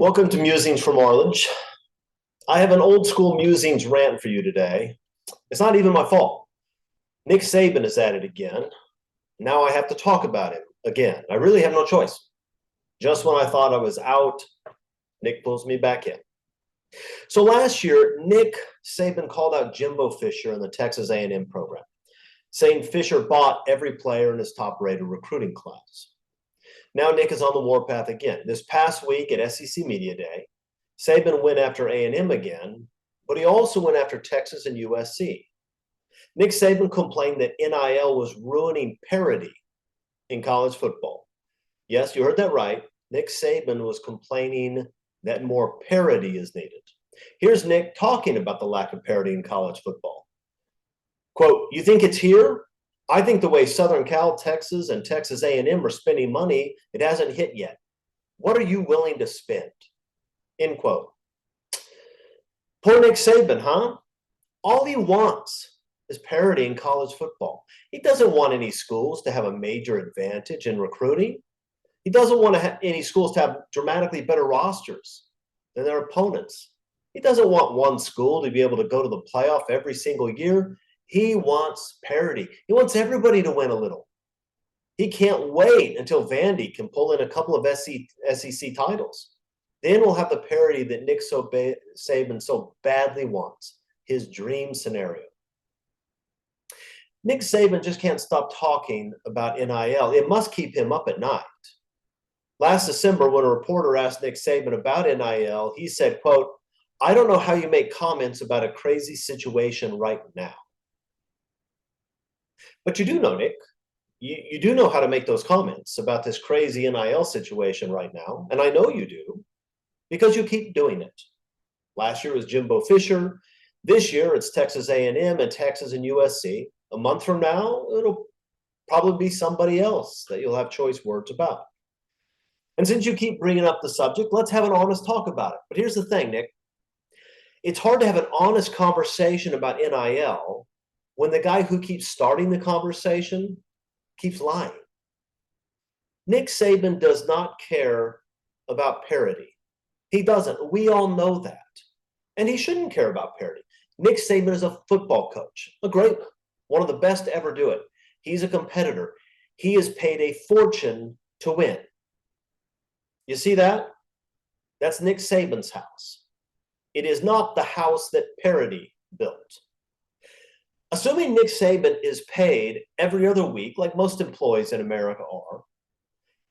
Welcome to Musings from Arledge. I have an old school Musings rant for you today. It's not even my fault. Nick Saban is at it again. Now I have to talk about him again. I really have no choice. Just when I thought I was out, Nick pulls me back in. So last year, Nick Saban called out Jimbo Fisher in the Texas A&M program, saying Fisher bought every player in his top-rated recruiting class. Now Nick is on the warpath again. This past week at SEC Media Day, Saban went after A&M again, but he also went after Texas and USC. Nick Saban complained that NIL was ruining parity in college football. Yes, you heard that right. Nick Saban was complaining that more parity is needed. Here's Nick talking about the lack of parity in college football. Quote, "You think it's here? I think the way Southern Cal, Texas, and Texas A&M are spending money, it hasn't hit yet. What are you willing to spend?" End quote. Poor Nick Saban, huh? All he wants is parity in college football. He doesn't want any schools to have a major advantage in recruiting. He doesn't want any schools to have dramatically better rosters than their opponents. He doesn't want one school to be able to go to the playoff every single year. He wants parity. He wants everybody to win a little. He can't wait until Vandy can pull in a couple of SEC titles. Then we'll have the parity that Nick Saban so badly wants, his dream scenario. Nick Saban just can't stop talking about NIL. It must keep him up at night. Last December, when a reporter asked Nick Saban about NIL, he said, quote, "I don't know how you make comments about a crazy situation right now." But you do know, Nick, you do know how to make those comments about this crazy NIL situation right now. And I know you do because you keep doing it. Last year was Jimbo Fisher. This year it's Texas A&M and Texas and USC. A month from now, it'll probably be somebody else that you'll have choice words about. And since you keep bringing up the subject, let's have an honest talk about it. But here's the thing, Nick. It's hard to have an honest conversation about NIL when the guy who keeps starting the conversation keeps lying. Nick Saban does not care about parity. He doesn't. We all know that. And he shouldn't care about parity. Nick Saban is a football coach, a great one of the best to ever do it. He's a competitor. He is paid a fortune to win. You see that? That's Nick Saban's house. It is not the house that parity built. Assuming Nick Saban is paid every other week, like most employees in America are,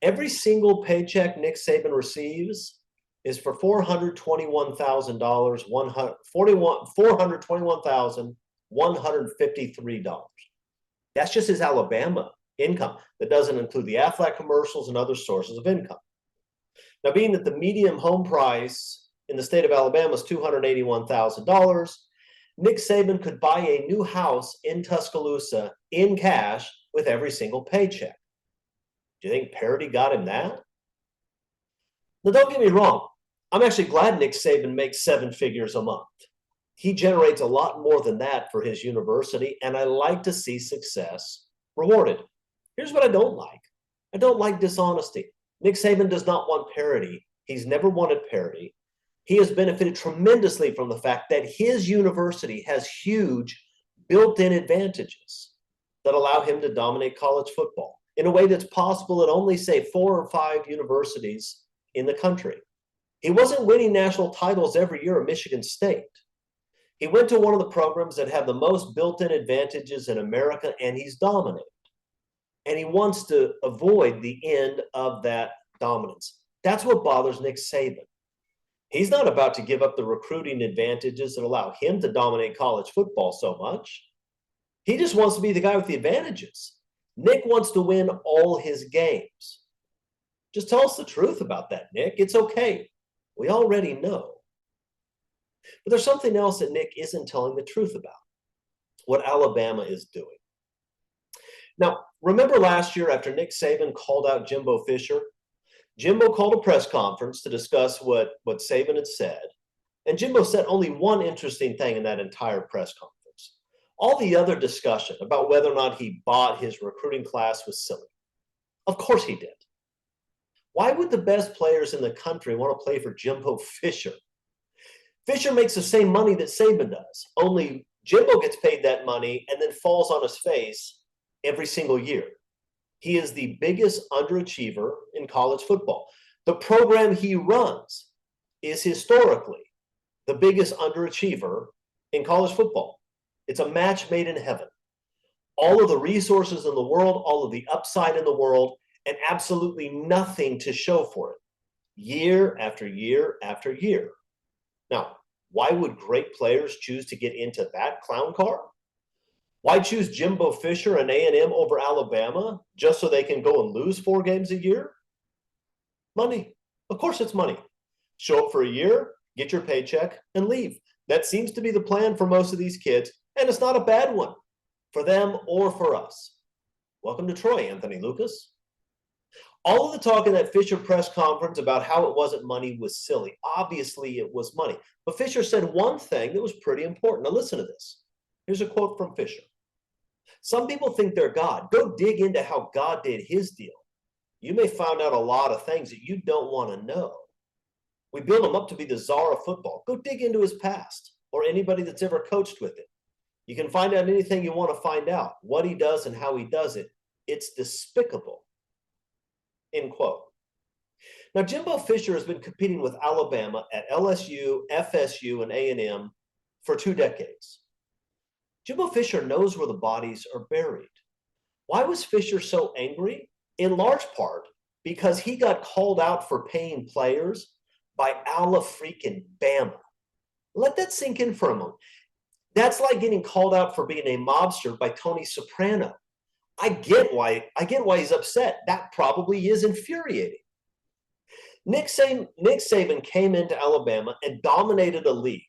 every single paycheck Nick Saban receives is for $421,153. That's just his Alabama income. That doesn't include the Aflac commercials and other sources of income. Now, being that the median home price in the state of Alabama is $281,000, Nick Saban could buy a new house in Tuscaloosa in cash with every single paycheck. Do you think parity got him that? Now, don't get me wrong. I'm actually glad Nick Saban makes 7 figures a month. He generates a lot more than that for his university, and I like to see success rewarded. Here's what I don't like. I don't like dishonesty. Nick Saban does not want parity. He's never wanted parity. He has benefited tremendously from the fact that his university has huge built-in advantages that allow him to dominate college football in a way that's possible at only, say, 4 or 5 universities in the country. He wasn't winning national titles every year at Michigan State. He went to one of the programs that have the most built-in advantages in America, and he's dominated. And he wants to avoid the end of that dominance. That's what bothers Nick Saban. He's not about to give up the recruiting advantages that allow him to dominate college football so much. He just wants to be the guy with the advantages. Nick wants to win all his games. Just tell us the truth about that, Nick. It's okay. We already know. But there's something else that Nick isn't telling the truth about, what Alabama is doing. Now, remember last year after Nick Saban called out Jimbo Fisher? Jimbo called a press conference to discuss what Saban had said, and Jimbo said only one interesting thing in that entire press conference. All the other discussion about whether or not he bought his recruiting class was silly. Of course he did. Why would the best players in the country want to play for Jimbo Fisher? Fisher makes the same money that Saban does, only Jimbo gets paid that money and then falls on his face every single year. He is the biggest underachiever in college football. The program he runs is historically the biggest underachiever in college football. It's a match made in heaven. All of the resources in the world, all of the upside in the world, and absolutely nothing to show for it, year after year after year. Now, why would great players choose to get into that clown car? Why choose Jimbo Fisher and A&M over Alabama just so they can go and lose 4 games a year? Money. Of course it's money. Show up for a year, get your paycheck, and leave. That seems to be the plan for most of these kids, and it's not a bad one for them or for us. Welcome to Troy, Anthony Lucas. All of the talk in that Fisher press conference about how it wasn't money was silly. Obviously, it was money. But Fisher said one thing that was pretty important. Now listen to this. Here's a quote from Fisher. Some people think they're God. Go dig into how God did his deal. You may find out a lot of things that you don't want to know. We build him up to be the czar of football. Go dig into his past or anybody that's ever coached with it. You can find out anything you want to find out, what he does and how he does it. It's despicable. End quote. Now, Jimbo Fisher has been competing with Alabama at LSU, FSU, and A&M for 2 decades. Jimbo Fisher knows where the bodies are buried. Why was Fisher so angry? In large part because he got called out for paying players by Alabama. Let that sink in for a moment. That's like getting called out for being a mobster by Tony Soprano. I get why he's upset. That probably is infuriating. Nick Saban came into Alabama and dominated a league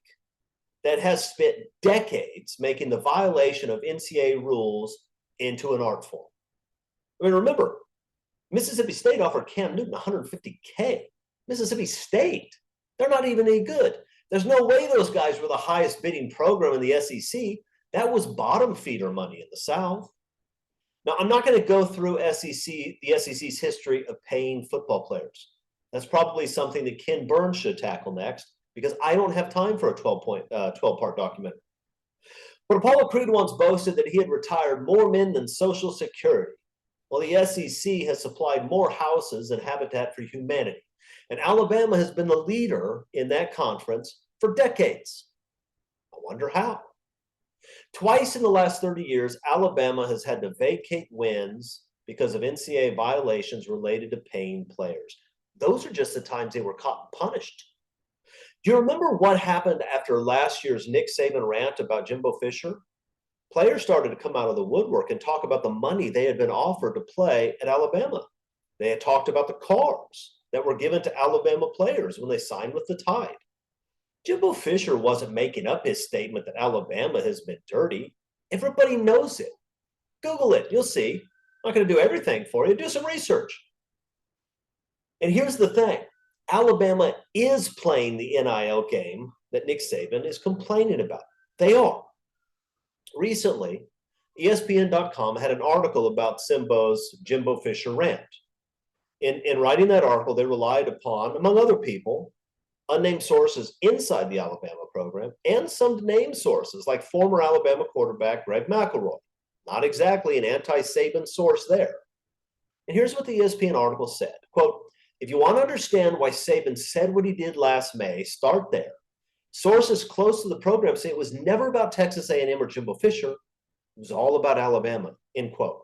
that has spent decades making the violation of NCAA rules into an art form. I mean, remember, Mississippi State offered Cam Newton $150K. Mississippi State, they're not even any good. There's no way those guys were the highest bidding program in the SEC. That was bottom feeder money in the South. Now, I'm not going to go through the SEC's history of paying football players. That's probably something that Ken Burns should tackle next, because I don't have time for a 12-part documentary. But Apollo Creed once boasted that he had retired more men than Social Security. Well, the SEC has supplied more houses than Habitat for Humanity. And Alabama has been the leader in that conference for decades. I wonder how. Twice in the last 30 years, Alabama has had to vacate wins because of NCAA violations related to paying players. Those are just the times they were caught and punished. Do you remember what happened after last year's Nick Saban rant about Jimbo Fisher? Players started to come out of the woodwork and talk about the money they had been offered to play at Alabama. They had talked about the cars that were given to Alabama players when they signed with the Tide. Jimbo Fisher wasn't making up his statement that Alabama has been dirty. Everybody knows it. Google it. You'll see. I'm not going to do everything for you. Do some research. And here's the thing. Alabama is playing the NIL game that Nick Saban is complaining about. They are. Recently, ESPN.com had an article about Simbo's Jimbo Fisher rant. In writing that article, they relied upon, among other people, unnamed sources inside the Alabama program and some named sources like former Alabama quarterback Greg McElroy. Not exactly an anti-Saban source there. And here's what the ESPN article said. Quote, if you want to understand why Saban said what he did last May, start there. Sources close to the program say it was never about Texas A&M or Jimbo Fisher. It was all about Alabama, end quote.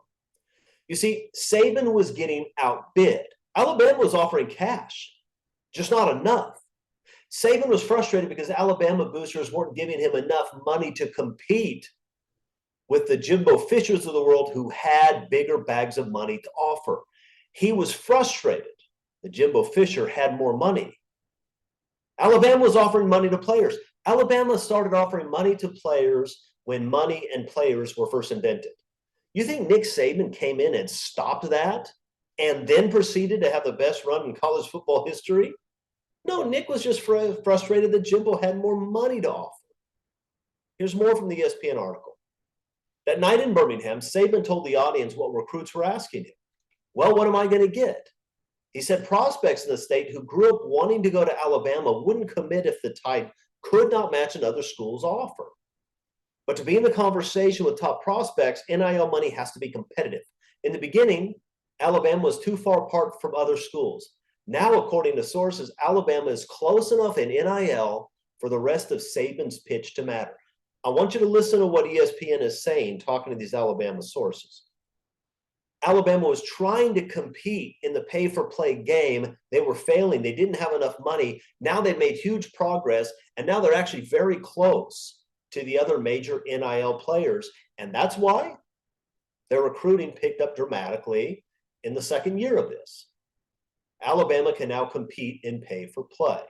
You see, Saban was getting outbid. Alabama was offering cash, just not enough. Saban was frustrated because Alabama boosters weren't giving him enough money to compete with the Jimbo Fishers of the world who had bigger bags of money to offer. He was frustrated that Jimbo Fisher had more money. Alabama was offering money to players. Alabama started offering money to players when money and players were first invented. You think Nick Saban came in and stopped that and then proceeded to have the best run in college football history? No, Nick was just frustrated that Jimbo had more money to offer. Here's more from the ESPN article. That night in Birmingham, Saban told the audience what recruits were asking him. Well, what am I going to get? He said prospects in the state who grew up wanting to go to Alabama wouldn't commit if the Tide could not match another school's offer. But to be in the conversation with top prospects, NIL money has to be competitive. In the beginning, Alabama was too far apart from other schools. Now, according to sources, Alabama is close enough in NIL for the rest of Saban's pitch to matter. I want you to listen to what ESPN is saying, talking to these Alabama sources. Alabama was trying to compete in the pay-for-play game. They were failing. They didn't have enough money. Now they've made huge progress, and now they're actually very close to the other major NIL players. And that's why their recruiting picked up dramatically in the second year of this. Alabama can now compete in pay-for-play.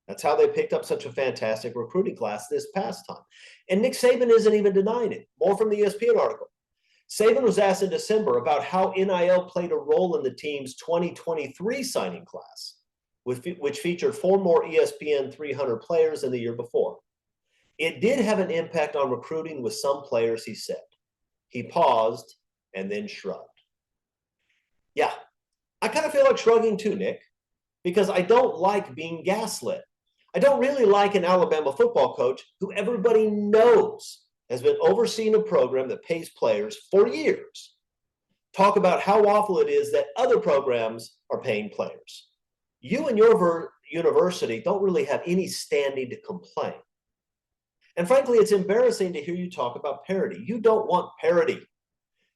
That's how they picked up such a fantastic recruiting class this past time. And Nick Saban isn't even denying it. More from the ESPN article. Saban was asked in December about how NIL played a role in the team's 2023 signing class, which featured 4 more ESPN 300 players than the year before. It did have an impact on recruiting with some players, he said. He paused and then shrugged. Yeah, I kind of feel like shrugging too, Nick, because I don't like being gaslit. I don't really like an Alabama football coach who everybody knows has been overseeing a program that pays players for years talk about how awful it is that other programs are paying players. You and your university don't really have any standing to complain. And frankly, it's embarrassing to hear you talk about parity. You don't want parity.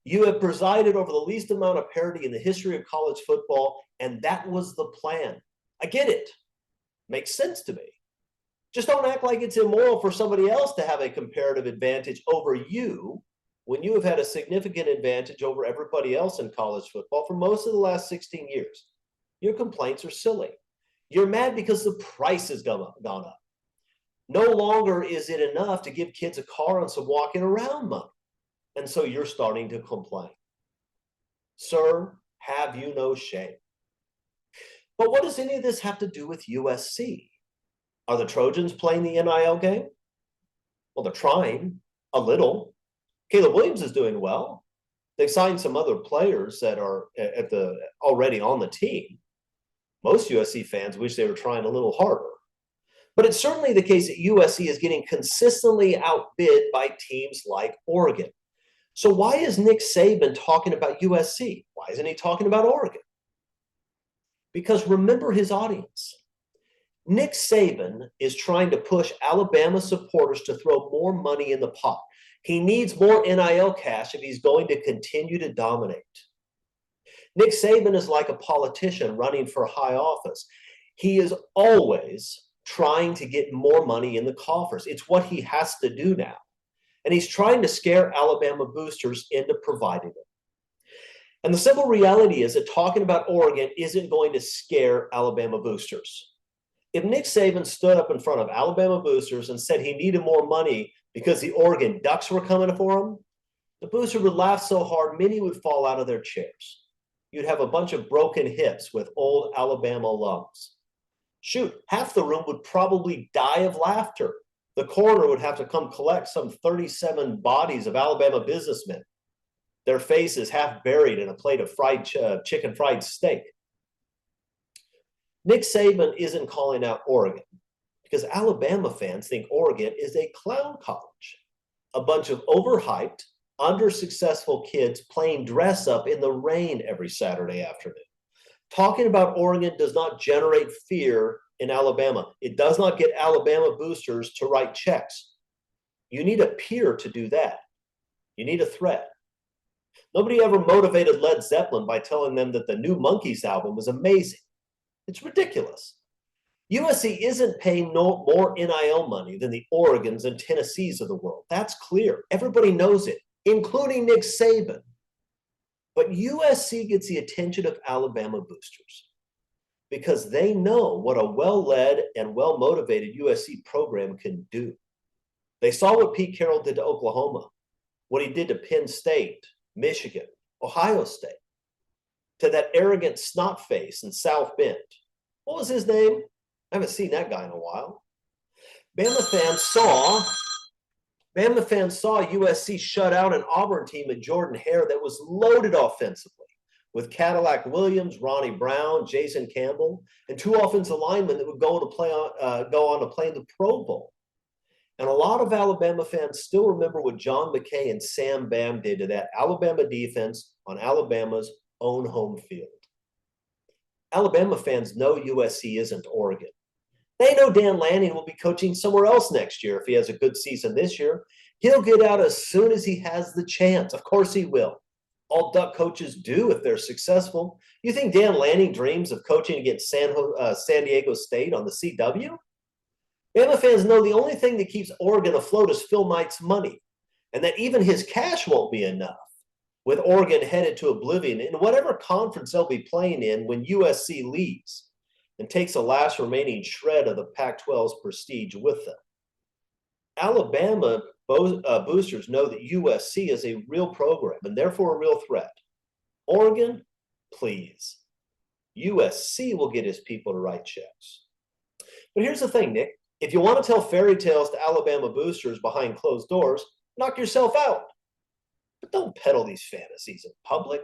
You have presided over the least amount of parity in the history of college football, and that was the plan. I get it. Makes sense to me. Just don't act like it's immoral for somebody else to have a comparative advantage over you when you have had a significant advantage over everybody else in college football for most of the last 16 years. Your complaints are silly. You're mad because the price has gone up. No longer is it enough to give kids a car and some walking around money. And so you're starting to complain. Sir, have you no shame? But what does any of this have to do with USC? Are the Trojans playing the NIL game? Well, they're trying a little. Caleb Williams is doing well. They've signed some other players that are already on the team. Most USC fans wish they were trying a little harder. But it's certainly the case that USC is getting consistently outbid by teams like Oregon. So why is Nick Saban talking about USC? Why isn't he talking about Oregon? Because remember his audience. Nick Saban is trying to push Alabama supporters to throw more money in the pot. He needs more NIL cash if he's going to continue to dominate. Nick Saban is like a politician running for high office. He is always trying to get more money in the coffers. It's what he has to do now. And he's trying to scare Alabama boosters into providing it. And the simple reality is that talking about Oregon isn't going to scare Alabama boosters. If Nick Saban stood up in front of Alabama boosters and said he needed more money because the Oregon Ducks were coming for him, the booster would laugh so hard many would fall out of their chairs. You'd have a bunch of broken hips with old Alabama alums. Shoot, half the room would probably die of laughter. The coroner would have to come collect some 37 bodies of Alabama businessmen, their faces half buried in a plate of chicken fried steak. Nick Saban isn't calling out Oregon because Alabama fans think Oregon is a clown college, a bunch of overhyped, under-successful kids playing dress up in the rain every Saturday afternoon. Talking about Oregon does not generate fear in Alabama. It does not get Alabama boosters to write checks. You need a peer to do that. You need a threat. Nobody ever motivated Led Zeppelin by telling them that the new Monkees album was amazing. It's ridiculous. USC isn't paying more NIL money than the Oregons and Tennessees of the world. That's clear. Everybody knows it, including Nick Saban. But USC gets the attention of Alabama boosters because they know what a well-led and well-motivated USC program can do. They saw what Pete Carroll did to Oklahoma, what he did to Penn State, Michigan, Ohio State, to that arrogant snot face in South Bend. What was his name? I haven't seen that guy in a while. Bama fans saw USC shut out an Auburn team at Jordan Hare that was loaded offensively with Cadillac Williams, Ronnie Brown, Jason Campbell, and 2 offensive linemen that would go on to play in the Pro Bowl. And a lot of Alabama fans still remember what John McKay and Sam Bam did to that Alabama defense on Alabama's own home field. Alabama fans know USC isn't Oregon. They know Dan Lanning will be coaching somewhere else next year if he has a good season this year. He'll get out as soon as he has the chance. Of course he will. All Duck coaches do if they're successful. You think Dan Lanning dreams of coaching against San Diego State on the CW? Bama fans know the only thing that keeps Oregon afloat is Phil Knight's money, and that even his cash won't be enough, with Oregon headed to oblivion in whatever conference they'll be playing in when USC leaves and takes the last remaining shred of the Pac-12's prestige with them. Alabama boosters know that USC is a real program and therefore a real threat. Oregon, please. USC will get his people to write checks. But here's the thing, Nick. If you want to tell fairy tales to Alabama boosters behind closed doors, knock yourself out. But don't peddle these fantasies in public.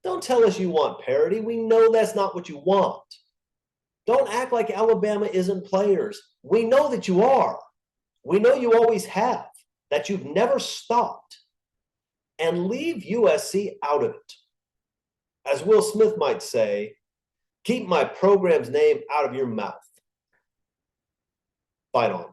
Don't tell us you want parity. We know that's not what you want. Don't act like Alabama isn't players. We know that you are. We know you always have, that you've never stopped. And leave USC out of it. As Will Smith might say, keep my program's name out of your mouth. Fight on.